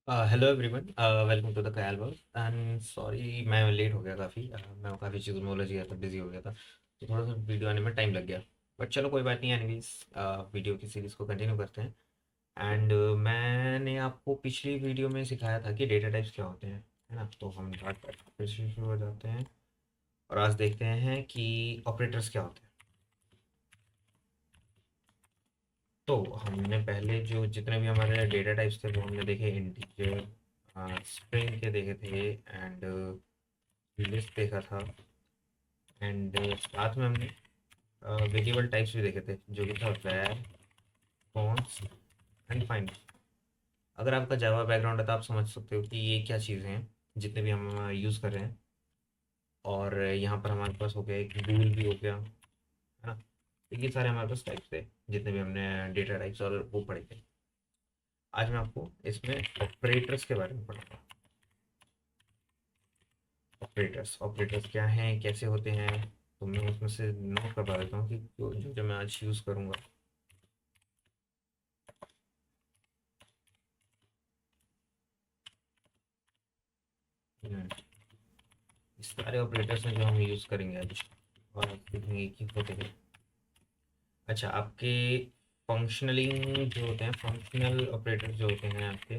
Hello everyone, welcome to the Kayal world. And sorry, मैं late हो गया काफ़ी। मैं काफ़ी चीज़ों में उलझ गया था, बिजी हो गया था, तो थोड़ा सा वीडियो आने में टाइम लग गया। बट चलो कोई बात नहीं। एनीवेज, वीडियो की सीरीज़ को कंटिन्यू करते हैं। एंड मैंने आपको पिछली वीडियो में सिखाया था कि डेटा टाइप्स क्या होते हैं, है ना। तो हम फिर से शुरू हो जाते हैं और आज देखते हैं कि ऑपरेटर्स क्या होते हैं। तो हमने पहले जो जितने भी हमारे डेटा टाइप्स थे वो हमने देखे। इंटीजर, स्ट्रिंग के देखे थे, एंड लिस्ट देखा था, एंड साथ में हमने वेरिएबल टाइप्स भी देखे थे, जो कि था var, कॉन्स्ट एंड फाइंड। अगर आपका जावा बैकग्राउंड है तो आप समझ सकते हो कि ये क्या चीज़ें हैं जितने भी हम यूज़ कर रहे हैं। और यहाँ पर हमारे पास हो गया एक बूल भी हो गया, है ना। तो ये सारे हमारे पास टाइप्स थे जितने भी हमने डेटा टाइप्स और वो पढ़े थे। आज मैं आपको इसमें ऑपरेटर्स के बारे में पढ़ाऊंगा। ऑपरेटर्स ऑपरेटर्स क्या हैं, कैसे होते हैं, तो मैं उसमें से नोट करवा देता हूँ कि जो जो जो मैं आज यूज़ करूँगा। हम्म, इस सारे ऑपरेटर्स हैं जो हम यूज़ करेंगे आज, और आप देखेंगे कि होते हैं। अच्छा, आपके फंक्शनलिंग जो होते हैं, फंक्शनल ऑपरेटर्स जो होते हैं आपके,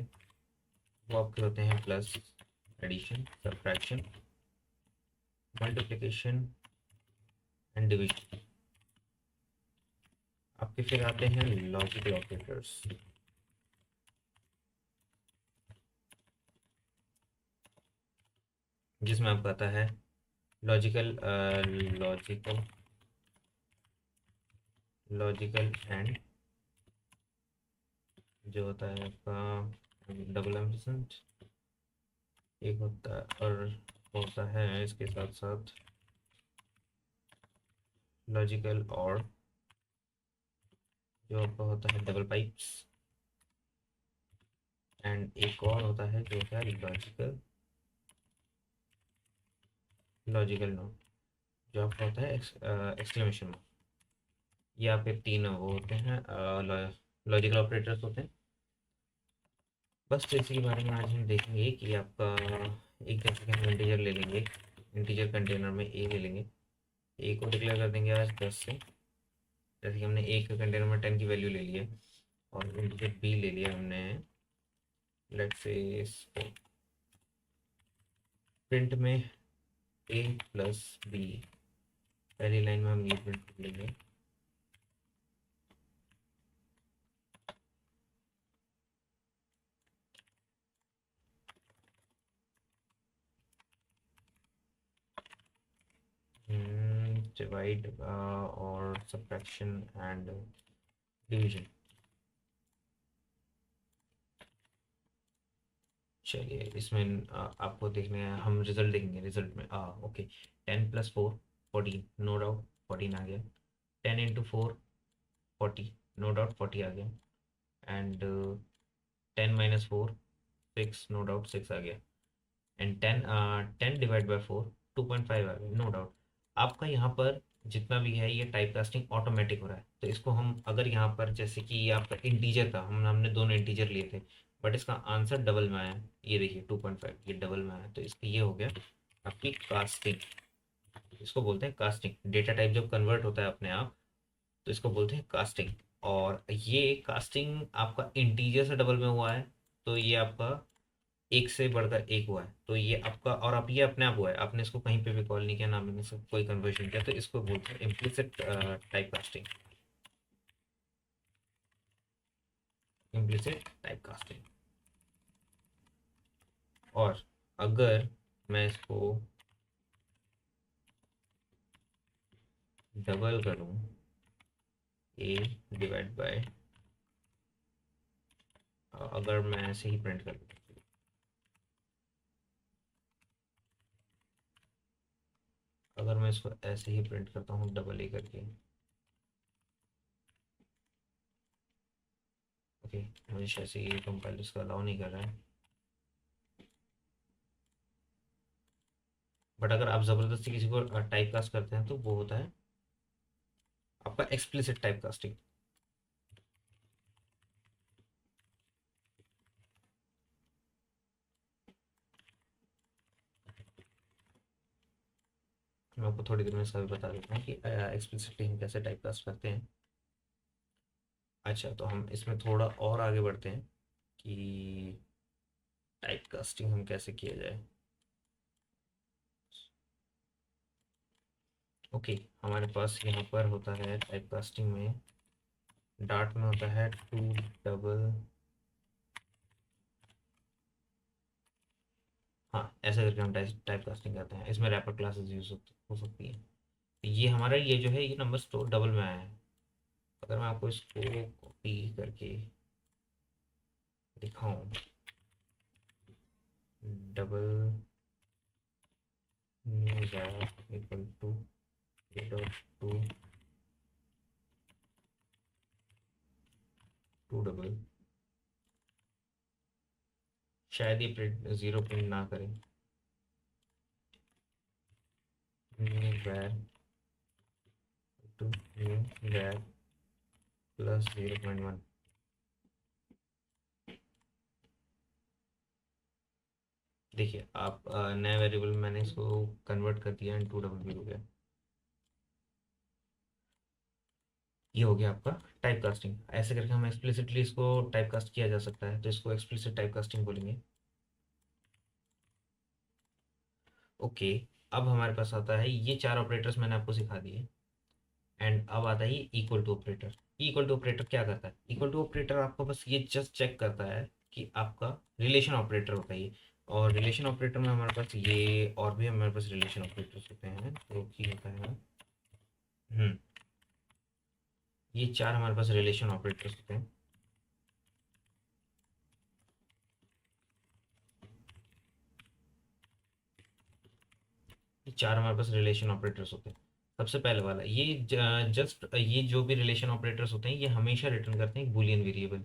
वो आपके होते हैं plus, addition, subtraction, multiplication and division. आपके फिर आते हैं लॉजिकल ऑपरेटर्स, जिसमें आपका आता है लॉजिकल लॉजिकल लॉजिकल एंड, जो होता है आपका डबल एम्परसेंड एक होता है, और होता है इसके साथ साथ लॉजिकल, और जो आपका होता है डबल पाइप्स, एंड एक और होता है जो होता है लॉजिकल लॉजिकल नोट, जो आपका होता है एक्सक्लेमेशन मार्क। ये आपके तीन वो होते हैं, लॉजिकल ऑपरेटर्स होते हैं। बस तो इसी के बारे में आज हम देखेंगे कि आपका एक जैसे कि हम इंटीजर ले लेंगे, इंटीजर कंटेनर में ए ले लेंगे, ए को डिक्लेयर कर देंगे आज 10 से। जैसे कि हमने एक कंटेनर में 10 की वैल्यू ले ली है, और इंटीजर बी ले लिया हमने, लेट्स से प्रिंट में ए प्लस बी। पहली लाइन में हम ये प्रिंट कर लेंगे, डिवाइड और सब्ट्रैक्शन एंड डिवीजन। चलिए इसमें आपको देखने हैं, हम रिजल्ट देखेंगे। रिजल्ट में ओके, 10 + 4 14, नो डाउट 14 आ गया। 10 × 4 40, नो डाउट 40 आ गया। एंड 10 - 4 6, नो डाउट 6 आ गया। एंड 10 10 डिवाइड बाय 4 2.5 आ गया, नो डाउट। आपका यहाँ पर जितना भी है ये टाइप कास्टिंग ऑटोमेटिक हो रहा है। तो इसको हम अगर यहाँ पर जैसे कि ये आपका इंटीजर था, हमने दोनों इंटीजर लिए थे, बट इसका आंसर डबल में आया। ये देखिए 2.5 ये डबल में आया, तो इसका ये हो गया आपकी कास्टिंग। इसको बोलते हैं कास्टिंग। डेटा टाइप जब कन्वर्ट होता है अपने आप, तो इसको बोलते हैं कास्टिंग। और ये कास्टिंग आपका इंटीजर से डबल में हुआ है, तो ये आपका एक से बढ़कर एक हुआ है, तो ये आपका, और आप ये अपने आप हुआ है, आपने इसको कहीं पे भी कॉल नहीं किया ना, मैंने इसको कोई कन्वर्जन किया, तो इसको बोलते हैं implicit type casting. Implicit type casting. और अगर मैं इसको डबल करूं, ए डिवाइड बाय, अगर मैं ऐसे ही प्रिंट कर दूं, अगर मैं इसको ऐसे ही प्रिंट करता हूँ डबल ए करके, ओके, मुझे ऐसे ये कंपाइलर इसका अलाउ नहीं कर रहा है। बट अगर आप ज़बरदस्ती किसी को टाइप कास्ट करते हैं तो वो होता है आपका एक्सप्लिसिट टाइप कास्टिंग। मैं आपको थोड़ी देर में इसका भी बता देता हूँ कि एक्सप्लिसिटली हम कैसे टाइप कास्ट करते हैं। अच्छा, तो हम इसमें थोड़ा और आगे बढ़ते हैं कि टाइप कास्टिंग हम कैसे किया जाए। ओके, हमारे पास यहाँ पर होता है टाइप कास्टिंग में, डार्ट में होता है 2 डबल, हाँ ऐसे करके हम टाइप कास्टिंग करते हैं। इसमें रैपर क्लासेस यूज हो सकती हैं। तो ये हमारा ये जो है ये नंबर स्टोर डबल में आया है। अगर मैं आपको इसको कॉपी करके दिखाऊं, double new rap equal to two two double, शायद ये प्रिंट जीरो प्रिंट ना करें। New rap two new rap plus 0.1। देखिए आप नए वेरिएबल में मैंने इसको कन्वर्ट कर दिया एंड 2 डबल भी हो गया। ये हो गया आपका टाइप कास्टिंग। ऐसे करके हम एक्सप्लिसिटली इसको टाइप कास्ट किया जा सकता है, तो इसको एक्सप्लिसिट टाइप कास्टिंग बोलेंगे। ओके, अब हमारे पास आता है ये 4 ऑपरेटर्स मैंने आपको सिखा दिए। एंड अब आता है ये equal to operator. Equal to operator क्या करता है? इक्वल टू ऑपरेटर आपको बस ये जस्ट चेक करता है कि आपका रिलेशन ऑपरेटर होता है ये। और रिलेशन ऑपरेटर में हमारे पास ये और भी हमारे पास रिलेशन ऑपरेटर्स होते हैं, तो की होता है हम्म ये 4 हमारे पास रिलेशन ऑपरेटर्स होते हैं। ये 4 हमारे पास रिलेशन ऑपरेटर्स होते हैं। सबसे पहले वाला ये जस्ट ये जो भी रिलेशन ऑपरेटर्स होते हैं ये हमेशा रिटर्न करते हैं बूलियन वेरिएबल।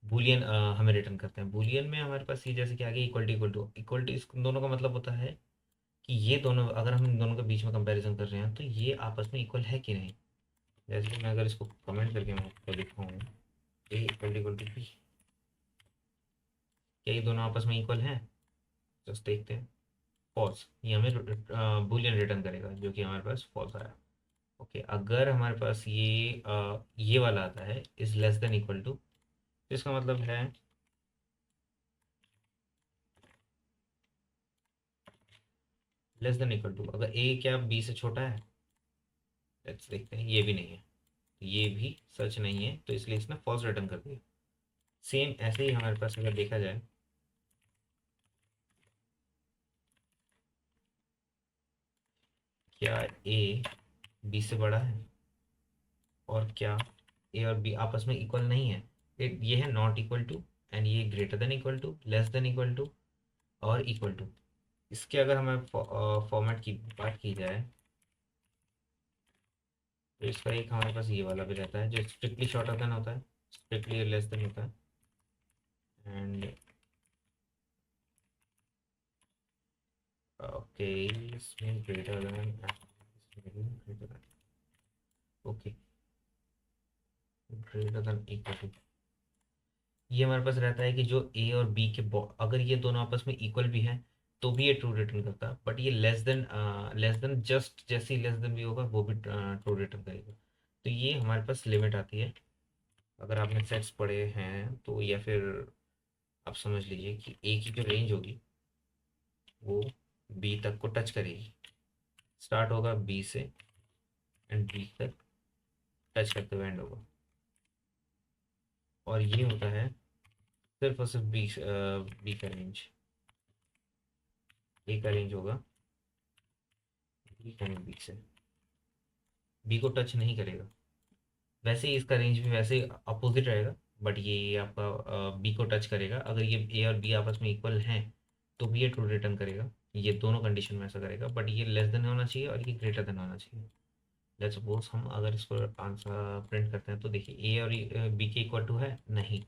बूलियन हमें रिटर्न करते हैं। बूलियन में हमारे पास ये जैसे कि आगे इक्वल टू इस दोनों का मतलब होता है कि ये दोनों अगर हम इन दोनों के बीच में कंपैरिजन कर रहे हैं तो ये आपस में इक्वल है कि नहीं। जैसे कि मैं अगर इसको कमेंट करके मैं आपको दिखाऊँ, ए इक्वल टू बी, क्या ये दोनों आपस में इक्वल हैं? जस्ट देखते हैं। फॉल्स, ये हमें बूलियन रिटर्न करेगा जो कि हमारे पास फॉल्स आया। ओके, अगर हमारे पास ये वाला आता है is less than equal to, तो इसका मतलब है लेस देन इक्वल टू, अगर ए क्या बी से छोटा है? लेट्स देखते हैं, ये भी नहीं है, ये भी सच नहीं है, तो इसलिए इसने फॉल्स रिटर्न कर दिया। सेम ऐसे ही हमारे पास अगर देखा जाए, क्या ए बी से बड़ा है? और क्या ए और बी आपस में इक्वल नहीं है? ये है नॉट इक्वल टू, एंड ये greater than equal to, less than equal to और इक्वल टू। इसके अगर हमें फॉर्मेट की बात की जाए तो इसका एक हमारे पास ये वाला भी रहता है जो स्ट्रिक्टली शॉर्टर देन होता है, स्ट्रिक्टली लेस देन होता है, एंड ओके इसमें greater than, okay greater than equal to. ये हमारे पास रहता है कि जो ए और बी के अगर ये दोनों आपस में इक्वल भी हैं तो भी ये ट्रू रिटर्न करता है, बट ये लेस देन जस्ट जैसे ही लेस देन भी होगा वो भी ट्रू रिटर्न करेगा। तो ये हमारे पास लिमिट आती है। अगर आपने सेट्स पढ़े हैं तो, या फिर आप समझ लीजिए कि ए की जो रेंज होगी वो बी तक को टच करेगी। स्टार्ट होगा बी से एंड बी तक टच करते हुए एंड होगा। और ये होता है सिर्फ और सिर्फ बी का रेंज। ए का रेंज होगा बी से, बी को टच नहीं करेगा। वैसे ही इसका रेंज भी वैसे अपोजिट रहेगा, बट ये आपका बी को टच करेगा। अगर ये ए और बी आपस में इक्वल हैं तो भी ये ट्रू रिटर्न करेगा। ये दोनों कंडीशन में ऐसा करेगा, बट ये लेस देन होना चाहिए और ये ग्रेटर देन होना चाहिए। लेट्स सपोज हम अगर इसको आंसर प्रिंट करते हैं तो देखिए ए और बी के इक्वल टू है नहीं,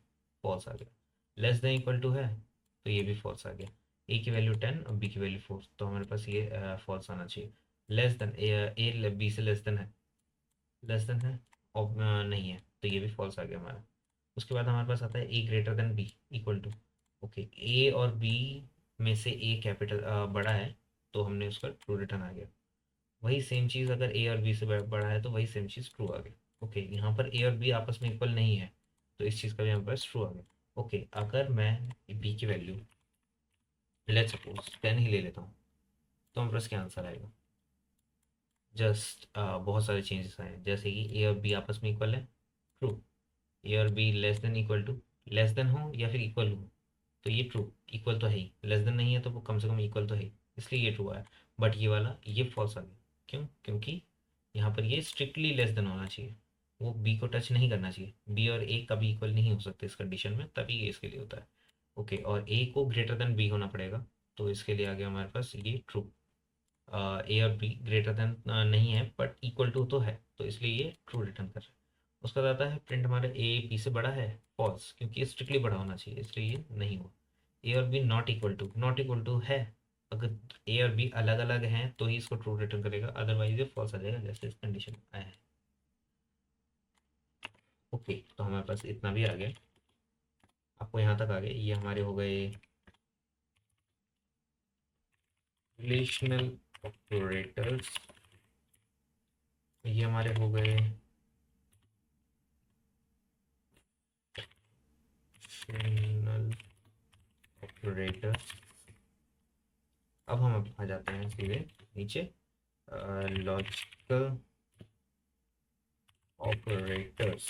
फॉल्स आ गया। लेस देन इक्वल टू है तो ये भी फॉल्स आ गया। ए की वैल्यू 10 और बी की वैल्यू 4, तो हमारे पास ये फॉल्स आना चाहिए। लेस देन ए बी से लेस देन है, लेस देन है और नहीं है, तो ये भी फॉल्स आ गया हमारा। उसके बाद हमारे पास आता है A greater than B equal to. Okay, A और बी में से ए कैपिटल बड़ा है तो हमने उसका ट्रू रिटर्न आ गया। वही सेम चीज़ अगर ए और बी से बड़ा है तो वही सेम चीज़ ट्रू आ गया। ओके, यहाँ पर ए और बी आपस में इक्वल नहीं है तो इस चीज़ का भी यहाँ पर ट्रू आ गया। ओके, अगर मैं बी की वैल्यू लेट सपोज 10 ही ले लेता हूँ तो हमारे पास क्या आंसर आएगा? जस्ट बहुत सारे चेंजेस आए हैं, जैसे कि ए और बी आपस में इक्वल है, ट्रू। ए और B less than equal to, less than हो या फिर इक्वल हो तो ये ट्रू, इक्वल तो है ही, लेस देन नहीं है तो वो कम से कम इक्वल तो है ही, इसलिए ये ट्रू आया। बट ये वाला ये फॉल्स आ गया, क्यों? क्योंकि यहाँ पर ये स्ट्रिक्टली लेस देन होना चाहिए, वो बी को टच नहीं करना चाहिए, बी और ए कभी इक्वल नहीं हो सकते इस कंडीशन में, तभी ये इसके लिए होता है। ओके, और ए को ग्रेटर देन बी होना पड़ेगा, तो इसके लिए आ गया हमारे पास ये ट्रू। ए और बी ग्रेटर देन नहीं है बट इक्वल टू तो है, तो इसलिए ये ट्रू रिटर्न कर रहा है। उसका बाद आता है प्रिंट हमारा ए बी से बड़ा है, फॉल्स, क्योंकि ये स्ट्रिक्टली बड़ा होना चाहिए इसलिए ये नहीं हुआ। ए और B not equal to, not equal to है, अगर ए और बी अलग अलग हैं तो ही इसको ट्रू रिटर्न करेगा, अदरवाइज ये फॉल्स आ जाएगा जैसे इस कंडीशन में आया है। ओके, तो हमारे पास इतना भी आ गया, आपको यहाँ तक आ गए, ये हमारे हो गए रिलेशनल ऑपरेटर्स, ये हमारे हो गए रिलेशनल ऑपरेटर्स। अब हम आ जाते हैं सीधे नीचे, लॉजिकल ऑपरेटर्स।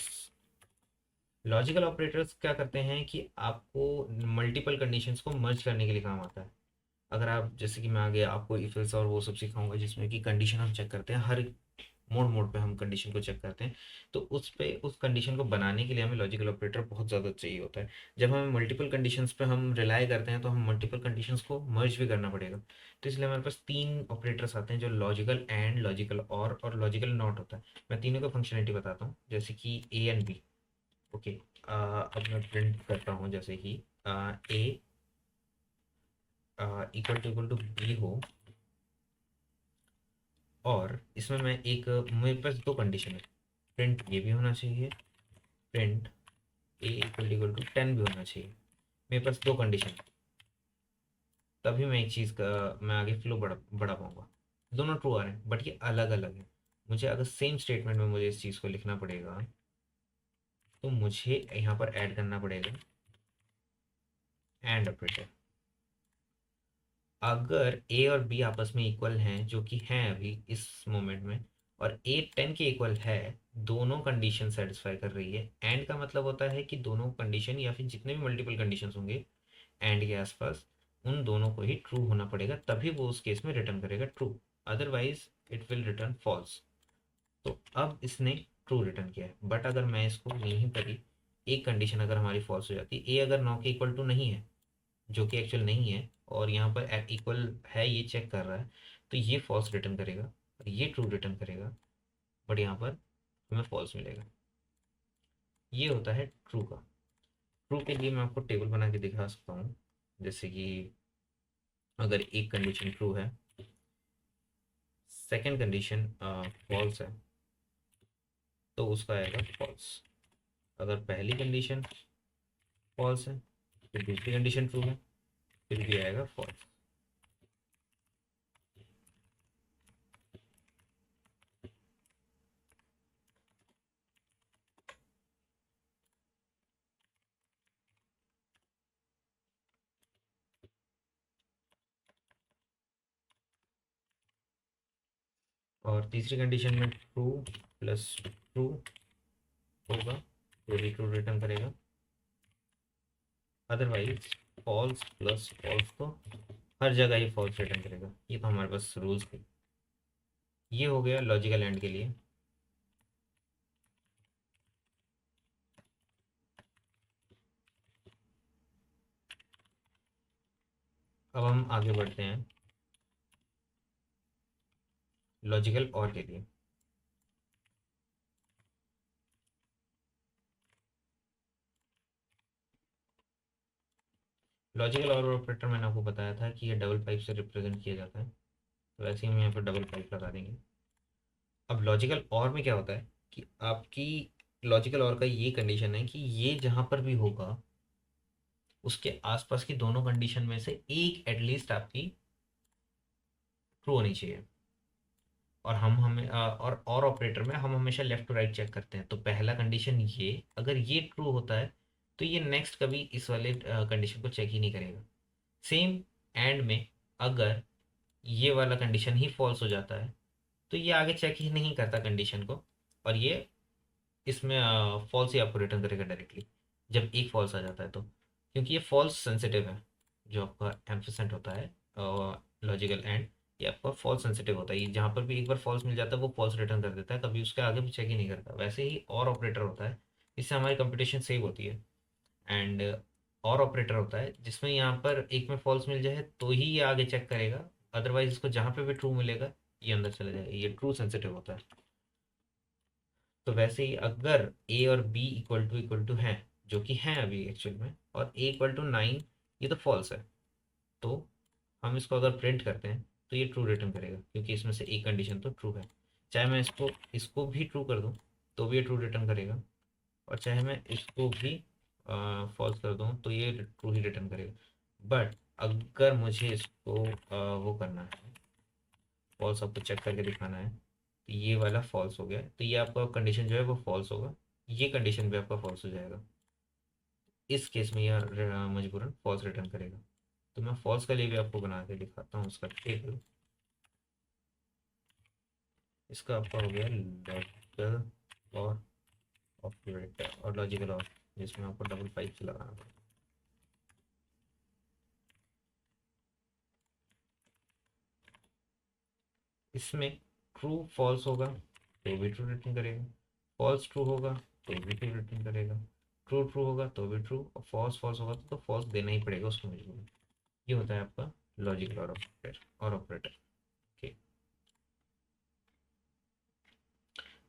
लॉजिकल ऑपरेटर्स क्या करते हैं कि आपको मल्टीपल कंडीशंस को मर्ज करने के लिए काम आता है। अगर आप, जैसे कि मैं आगे आपको इफ एल्स और वो सब सिखाऊंगा जिसमें कि कंडीशन हम चेक करते हैं, हर मोड मोड पे हम कंडीशन को चेक करते हैं, तो उस पे उस कंडीशन को बनाने के लिए हमें लॉजिकल ऑपरेटर बहुत ज़्यादा चाहिए होता है। जब हमें मल्टीपल कंडीशंस पे हम रिलाई करते हैं तो हम मल्टीपल कंडीशंस को मर्ज भी करना पड़ेगा, तो इसलिए हमारे पास तीन ऑपरेटर्स आते हैं जो लॉजिकल एंड, लॉजिकल और लॉजिकल नॉट होता है। मैं तीनों का फंक्शनलिटी बताता हूँ, जैसे कि ए एंड बी। ओके, अब मैं प्रिंट करता हूँ जैसे कि ए इक्वल टू बी हो, और इसमें मैं एक, मेरे पास दो कंडीशन है, प्रिंट ये भी होना चाहिए, प्रिंट ए इक्वल टू 10 भी होना चाहिए। मेरे पास दो कंडीशन है, तभी मैं एक चीज़ का मैं आगे फ्लो बढ़ा पाऊंगा। दोनों ट्रू आ रहे हैं बट ये अलग अलग है। मुझे अगर सेम स्टेटमेंट में मुझे इस चीज़ को लिखना पड़ेगा तो मुझे यहाँ पर ऐड करना पड़ेगा एंड ऑपरेटर। अगर ए और बी आपस में इक्वल हैं, जो कि हैं अभी इस मोमेंट में, और ए 10 के इक्वल है, दोनों कंडीशन सेटिस्फाई कर रही है, एंड का मतलब होता है कि दोनों कंडीशन या फिर जितने भी मल्टीपल कंडीशन होंगे एंड के आसपास, उन दोनों को ही ट्रू होना पड़ेगा, तभी वो उस केस में रिटर्न करेगा true, otherwise it will return false. तो अब इसने ट्रू रिटर्न किया है, बट अगर मैं इसको यहीं पर ही, एक कंडीशन अगर हमारी फॉल्स हो जाती, ए अगर 9 के इक्वल टू नहीं है, जो कि एक्चुअल नहीं है, और यहाँ पर इक्वल है ये चेक कर रहा है, तो ये फॉल्स रिटर्न करेगा और ये ट्रू रिटर्न करेगा, बट यहाँ पर हमें फॉल्स मिलेगा। ये होता है ट्रू का। ट्रू के लिए मैं आपको टेबल बना के दिखा सकता हूँ, जैसे कि अगर एक कंडीशन ट्रू है, सेकंड कंडीशन फॉल्स है, तो उसका आएगा फॉल्स। अगर पहली कंडीशन फॉल्स है फिर दूसरी कंडीशन ट्रू है, फिर भी आएगा फॉल्स। और तीसरी कंडीशन में ट्रू प्लस ट्रू होगा तो भी ट्रू रिटर्न करेगा, अदरवाइज फॉल्स प्लस फॉल्स तो हर जगह ही फॉल्स रिटर्न करेगा। ये तो हमारे पास रूल्स थे। ये हो गया लॉजिकल एंड के लिए। अब हम आगे बढ़ते हैं लॉजिकल और के लिए। लॉजिकल और ऑपरेटर मैंने आपको बताया था कि ये डबल पाइप से रिप्रेजेंट किया जाता है, तो वैसे ही हम यहाँ पर डबल पाइप लगा देंगे। अब लॉजिकल और में क्या होता है कि आपकी लॉजिकल और का ये कंडीशन है कि ये जहाँ पर भी होगा उसके आसपास की दोनों कंडीशन में से एक एटलीस्ट आपकी ट्रू होनी चाहिए। और हम हमें और ऑपरेटर में हम हमेशा लेफ्ट टू राइट चेक करते हैं। तो पहला कंडीशन ये, अगर ये ट्रू होता है तो ये नेक्स्ट कभी इस वाले कंडीशन को चेक ही नहीं करेगा। सेम एंड में अगर ये वाला कंडीशन ही फॉल्स हो जाता है तो ये आगे चेक ही नहीं करता कंडीशन को, और ये इसमें फॉल्स ही आपको रिटर्न करेगा डायरेक्टली जब एक फॉल्स आ जाता है तो, क्योंकि ये फॉल्स सेंसिटिव है। जो आपका एम्फिसेंट होता है लॉजिकल एंड, ये आपका फॉल्स सेंसिटिव होता है। ये जहाँ पर भी एक बार फॉल्स मिल जाता है वो फॉल्स रिटर्न कर देता है, कभी उसके आगे भी चेक ही नहीं करता। वैसे ही और ऑपरेटर होता है, इससे हमारी कंपटीशन सेव होती है। एंड और ऑपरेटर होता है जिसमें यहाँ पर एक में फॉल्स मिल जाए तो ही ये आगे चेक करेगा, अदरवाइज इसको जहाँ पे भी ट्रू मिलेगा ये अंदर चले जाएगा। ये ट्रू सेंसिटिव होता है। तो वैसे ही अगर ए और बी इक्वल टू हैं, जो कि हैं अभी एक्चुअल में, और ए इक्वल टू 9, ये तो फॉल्स है। तो हम इसको अगर प्रिंट करते हैं तो ये ट्रू रिटर्न करेगा, क्योंकि इसमें से एक कंडीशन तो ट्रू है। चाहे मैं इसको इसको भी ट्रू कर दूं तो भी ये ट्रू रिटर्न करेगा, और चाहे मैं इसको भी फॉल्स कर दूं तो ये ट्रू ही रिटर्न करेगा। बट अगर मुझे इसको वो करना है, फॉल्स आपको चेक करके दिखाना है, तो ये वाला फॉल्स हो गया तो ये आपका कंडीशन जो है वो फॉल्स होगा, ये कंडीशन भी आपका फॉल्स हो जाएगा। इस केस में यह मजबूरन फॉल्स रिटर्न करेगा। तो मैं फॉल्स के लिए भी आपको बना के दिखाता हूँ उसका टेबल। इसका आपका हो गया लॉजिकल और ऑपरेटर और लॉजिकल और, जिसमें आपको डबल पाइप से लगाना पड़ेगा। इसमें ट्रू फॉल्स होगा तो भी ट्रू रिटर्न करेगा, फॉल्स ट्रू होगा तो भी ट्रू रिटर्न करेगा, ट्रू ट्रू होगा तो भी ट्रू, और फॉल्स फॉल्स होगा तो फॉल्स देना ही पड़ेगा उसको मजबूर। ये होता है आपका लॉजिकल और ऑपरेटर। ओके।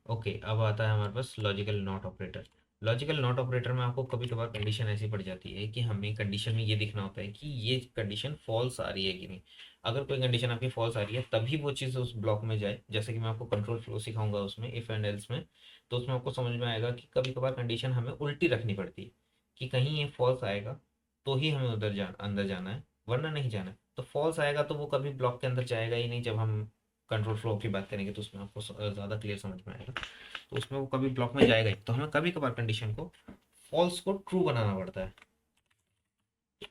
ओके, अब आता है हमारे पास logical not operator. Logical not operator में आपको कभी कभार कंडीशन ऐसी पड़ जाती है कि हमें कंडीशन में ये दिखना होता है कि ये कंडीशन फॉल्स आ रही है कि नहीं। अगर कोई कंडीशन आपकी फॉल्स आ रही है तभी वो चीज़ उस ब्लॉक में जाए। जैसे कि मैं आपको कंट्रोल फ्लो सिखाऊंगा उसमें, इफ एंड एल्स में, तो उसमें आपको समझ में आएगा कि कभी कभार कंडीशन हमें उल्टी रखनी पड़ती है कि कहीं ये फॉल्स आएगा तो ही हमें अंदर जाना है, वरना नहीं जाना है। तो फॉल्स आएगा तो वो कभी ब्लॉक के अंदर जाएगा ही नहीं। जब हम कंट्रोल फ्लो की बात करेंगे तो उसमें आपको ज़्यादा क्लियर समझ में आएगा। तो उसमें वो कभी ब्लॉक में जाएगा ही, तो हमें कभी कभार कंडीशन को फॉल्स को ट्रू बनाना पड़ता है।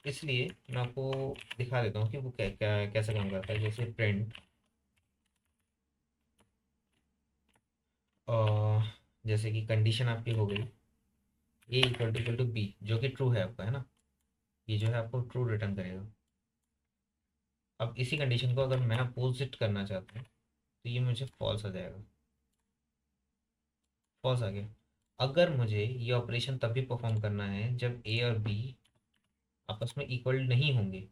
इसलिए मैं आपको दिखा देता हूँ कि वो क्या क्या कैसे काम करता है। जैसे प्रिंट जैसे कि कंडीशन आपकी हो गई ए इक्वल टू बी, जो कि ट्रू है आपका, है ना। ये जो है आपको ट्रू रिटर्न करेगा। अब इसी कंडीशन को अगर मैं अपोजिट करना चाहता हूँ तो ये मुझे फॉल्स आ जाएगा। फॉल्स आ गया। अगर मुझे ये ऑपरेशन तभी परफॉर्म करना है जब ए और बी आपस में इक्वल नहीं होंगे।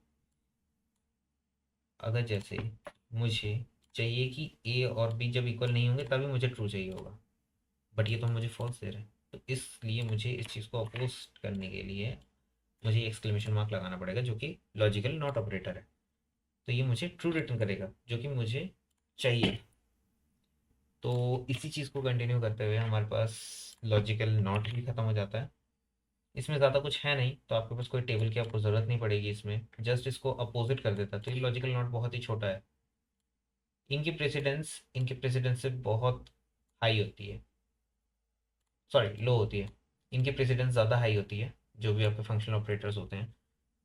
अगर जैसे मुझे चाहिए कि ए और बी जब इक्वल नहीं होंगे तभी मुझे ट्रू चाहिए होगा, बट ये तो मुझे फॉल्स दे रहे हैं। तो इसलिए मुझे इस चीज़ को अपोज करने के लिए मुझे एक्सक्लेमेशन मार्क लगाना पड़ेगा, जो कि लॉजिकल नॉट ऑपरेटर है। तो ये मुझे ट्रू रिटर्न करेगा जो कि मुझे चाहिए। तो इसी चीज़ को कंटिन्यू करते हुए हमारे पास लॉजिकल नॉट भी ख़त्म हो जाता है। इसमें ज़्यादा कुछ है नहीं, तो आपके पास कोई टेबल की आपको ज़रूरत नहीं पड़ेगी। इसमें जस्ट इसको अपोजिट कर देता है। तो ये लॉजिकल नॉट बहुत ही छोटा है। इनकी प्रेसिडेंस से बहुत हाई होती है, सॉरी लो होती है। इनकी प्रेसिडेंस ज़्यादा हाई होती है, जो भी आपके फंक्शनल ऑपरेटर्स होते हैं।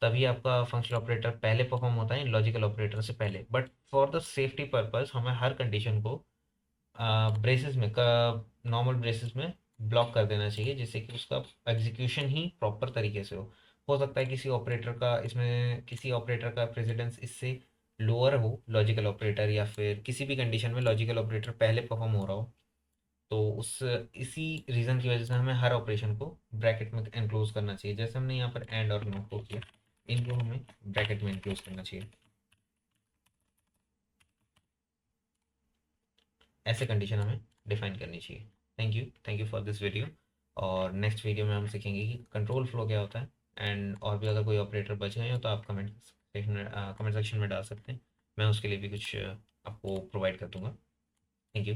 तभी आपका फंक्शनल ऑपरेटर पहले परफॉर्म होता है लॉजिकल ऑपरेटर से पहले। But for the safety purpose हमें हर कंडीशन को ब्रेसेस में का नॉर्मल ब्रेसेस में ब्लॉक कर देना चाहिए, जिससे कि उसका एग्जीक्यूशन ही प्रॉपर तरीके से हो सकता है किसी ऑपरेटर का प्रेसिडेंस इससे लोअर हो लॉजिकल ऑपरेटर, या फिर किसी भी कंडीशन में लॉजिकल ऑपरेटर पहले परफॉर्म हो रहा हो। तो उस इसी रीज़न की वजह से हमें हर ऑपरेशन को ब्रैकेट में एनक्लोज करना चाहिए। जैसे हमने यहाँ पर एंड और नॉट को किया, इनको हमें ब्रैकेट में एनक्लोज करना चाहिए। ऐसे कंडीशन हमें डिफाइन करनी चाहिए। Thank you for this video. और नेक्स्ट वीडियो में हम सीखेंगे कि कंट्रोल फ्लो क्या होता है। एंड और भी अगर कोई ऑपरेटर बच गए हो तो आप कमेंट सेक्शन में डाल सकते हैं। मैं उसके लिए भी कुछ आपको प्रोवाइड कर दूंगा। Thank you.